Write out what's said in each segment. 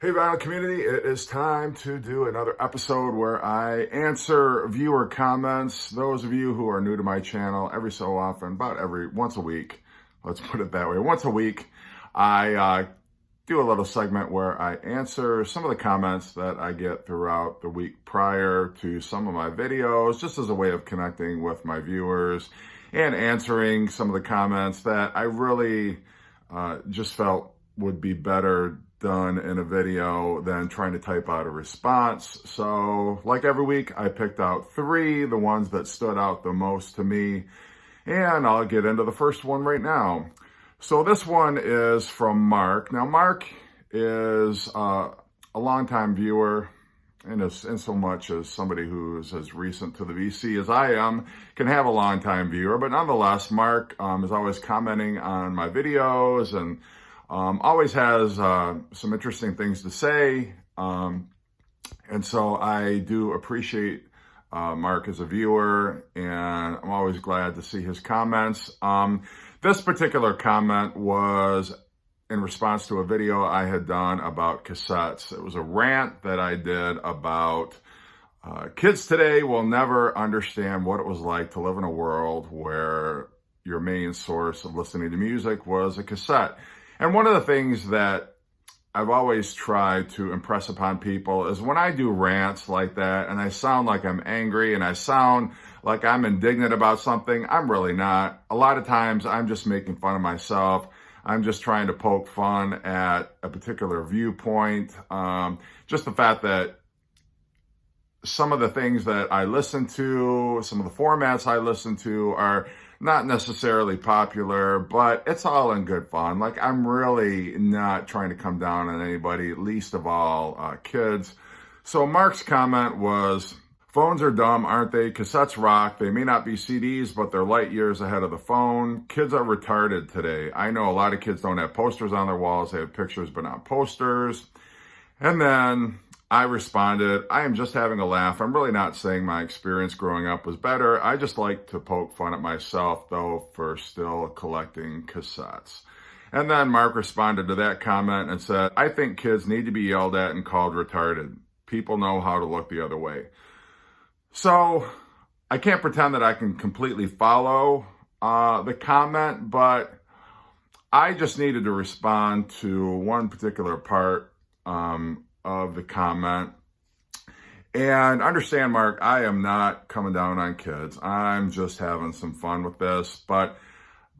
Hey, Vinyl community, it is time to do another episode where I answer viewer comments. Those of you who are new to my channel, every so often, once a week, let's put it that way, once a week, I do a little segment where I answer some of the comments that I get throughout the week prior to some of my videos, just as a way of connecting with my viewers and answering some of the comments that I really just felt would be better done in a video than trying to type out a response. So like every week, I picked out three, the ones that stood out the most to me, and I'll get into the first one right now. So this one is from Mark. Now, Mark is a longtime viewer, and in so much as somebody who's as recent to the VC as I am can have a longtime viewer, but nonetheless, Mark is always commenting on my videos and always has some interesting things to say. And so I do appreciate Mark as a viewer, and I'm always glad to see his comments. This particular comment was in response to a video I had done about cassettes. It was a rant that I did about kids today will never understand what it was like to live in a world where your main source of listening to music was a cassette. And one of the things that I've always tried to impress upon people is when I do rants like that and I sound like I'm angry and I sound like I'm indignant about something, I'm really not. A lot of times I'm just making fun of myself. I'm just trying to poke fun at a particular viewpoint. Just the fact that some of the things that I listen to, some of the formats I listen to are not necessarily popular, but it's all in good fun. Like, I'm really not trying to come down on anybody, least of all kids. So Mark's comment was, phones are dumb, aren't they? Cassettes rock. They may not be CDs, but they're light years ahead of the phone. Kids are retarded today. I know a lot of kids don't have posters on their walls. They have pictures, but not posters. And then I responded, I am just having a laugh. I'm really not saying my experience growing up was better. I just like to poke fun at myself, though, for still collecting cassettes. And then Mark responded to that comment and said, I think kids need to be yelled at and called retarded. People know how to look the other way. So I can't pretend that I can completely follow the comment, but I just needed to respond to one particular part of the comment. And understand, Mark, I am not coming down on kids. I'm just having some fun with this. But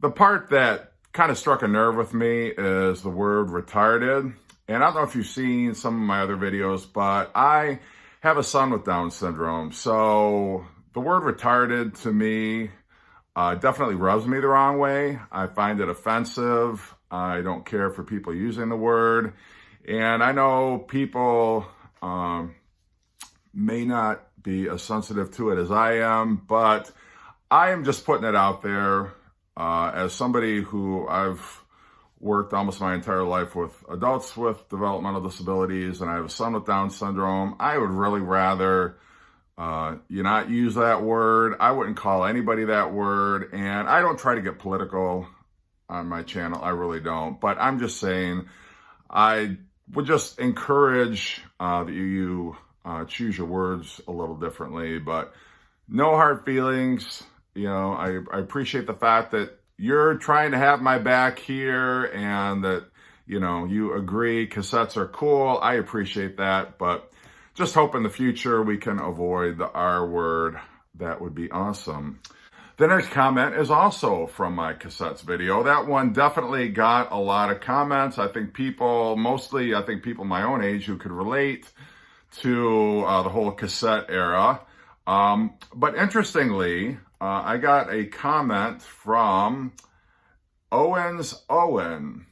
the part that kind of struck a nerve with me is the word retarded. And I don't know if you've seen some of my other videos, but I have a son with Down syndrome. So the word retarded to me definitely rubs me the wrong way. I find it offensive. I don't care for people using the word. And I know people may not be as sensitive to it as I am, but I am just putting it out there as somebody who I've worked almost my entire life with adults with developmental disabilities, and I have a son with Down syndrome. I would really rather you not use that word. I wouldn't call anybody that word, and I don't try to get political on my channel. I really don't. But I'm just saying, I would just encourage that you choose your words a little differently, but no hard feelings. You know, I appreciate the fact that you're trying to have my back here and that, you know, you agree cassettes are cool. I appreciate that, but just hope in the future we can avoid the R word. That would be awesome. The next comment is also from my cassettes video. That one definitely got a lot of comments. I think people, mostly people my own age who could relate to the whole cassette era. But interestingly, I got a comment from Owens Owen,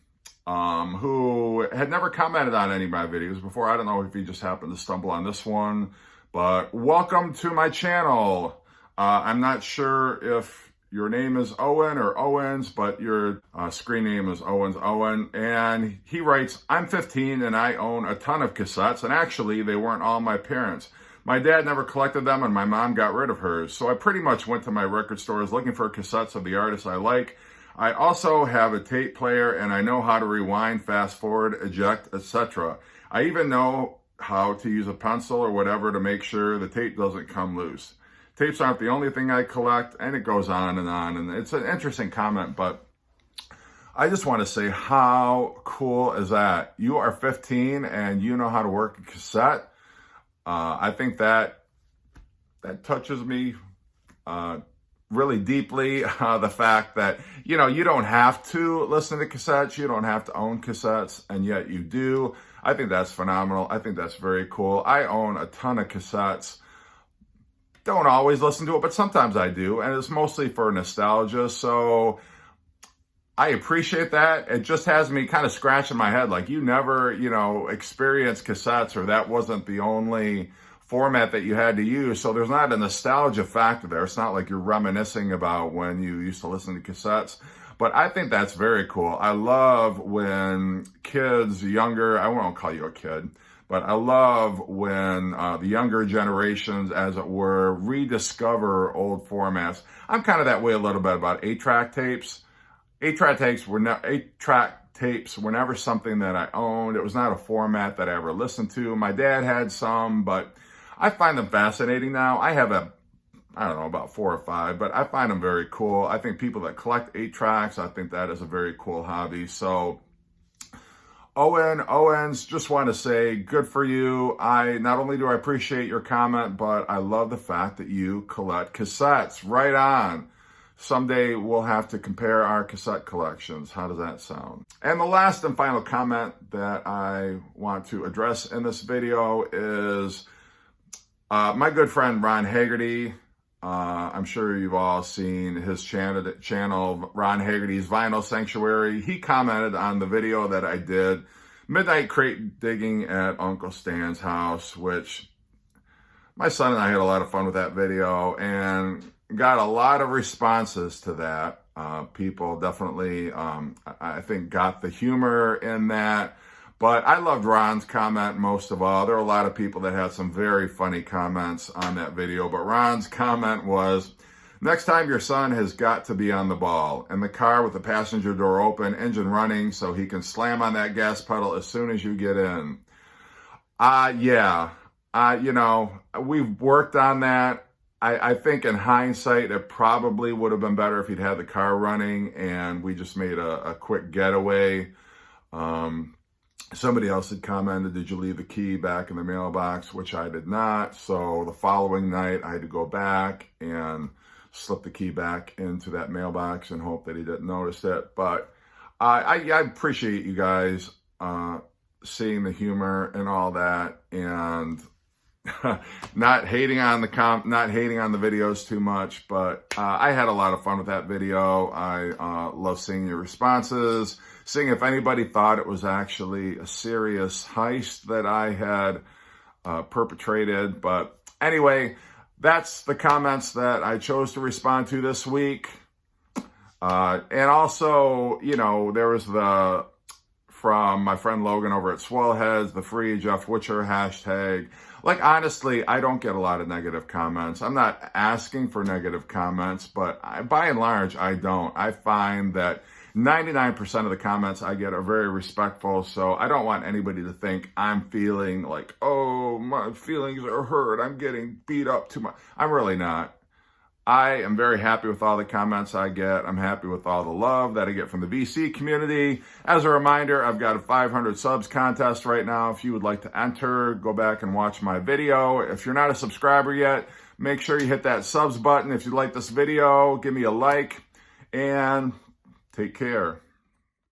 who had never commented on any of my videos before. I don't know if he just happened to stumble on this one, but welcome to my channel. I'm not sure if your name is Owen or Owens, but your screen name is Owens Owen. And he writes, I'm 15 and I own a ton of cassettes, and actually they weren't all my parents'. My dad never collected them and my mom got rid of hers. So I pretty much went to my record stores looking for cassettes of the artists I like. I also have a tape player, and I know how to rewind, fast forward, eject, etc. I even know how to use a pencil or whatever to make sure the tape doesn't come loose. Tapes aren't the only thing I collect, and it goes on, and it's an interesting comment, but I just want to say, how cool is that? You are 15 and you know how to work a cassette. I think that touches me really deeply. The fact that, you know, you don't have to listen to cassettes, you don't have to own cassettes, and yet you do. I think that's phenomenal. I think that's very cool. I own a ton of cassettes. Don't always listen to it, but sometimes I do, and it's mostly for nostalgia. So I appreciate that. It just has me kind of scratching my head, like, you never, you know, experienced cassettes, or that wasn't the only format that you had to use. So there's not a nostalgia factor there. It's not like you're reminiscing about when you used to listen to cassettes. But I think that's very cool. I love when kids, younger, I won't call you a kid, but I love when the younger generations, as it were, rediscover old formats. I'm kind of that way a little bit about 8-track tapes. 8-track tapes were never something that I owned. It was not a format that I ever listened to. My dad had some, but I find them fascinating now. I have I don't know, about 4 or 5, but I find them very cool. I think people that collect 8-tracks, I think that is a very cool hobby. So Owens, just want to say, good for you. Not only do I appreciate your comment, but I love the fact that you collect cassettes. Right on. Someday we'll have to compare our cassette collections. How does that sound? And the last and final comment that I want to address in this video is my good friend Ron Haggerty. I'm sure you've all seen his channel, Ron Haggerty's Vinyl Sanctuary. He commented on the video that I did, Midnight Crate Digging at Uncle Stan's House, which my son and I had a lot of fun with that video, and got a lot of responses to that. People definitely, I think, got the humor in that. But I loved Ron's comment most of all. There were a lot of people that had some very funny comments on that video. But Ron's comment was, next time your son has got to be on the ball, in the car with the passenger door open, engine running, so he can slam on that gas pedal as soon as you get in. Yeah. You know, we've worked on that. I think in hindsight, it probably would have been better if he'd had the car running and we just made a quick getaway. Somebody else had commented, did you leave the key back in the mailbox? Which I did not. So the following night, I had to go back and slip the key back into that mailbox and hope that he didn't notice it. But I appreciate you guys seeing the humor and all that, and not hating on the videos too much, but I had a lot of fun with that video. I love seeing your responses, seeing if anybody thought it was actually a serious heist that I had perpetrated. But anyway, that's the comments that I chose to respond to this week. And also, you know, there was from my friend Logan over at Swellheads, the free Jeff Witcher hashtag. Like, honestly, I don't get a lot of negative comments. I'm not asking for negative comments, but by and large, I don't. I find that 99% of the comments I get are very respectful, so I don't want anybody to think I'm feeling like, oh, my feelings are hurt, I'm getting beat up too much. I'm really not. I am very happy with all the comments I get. I'm happy with all the love that I get from the VC community. As a reminder, I've got a 500 subs contest right now. If you would like to enter, go back and watch my video. If you're not a subscriber yet, make sure you hit that subs button. If you like this video, give me a like, and take care.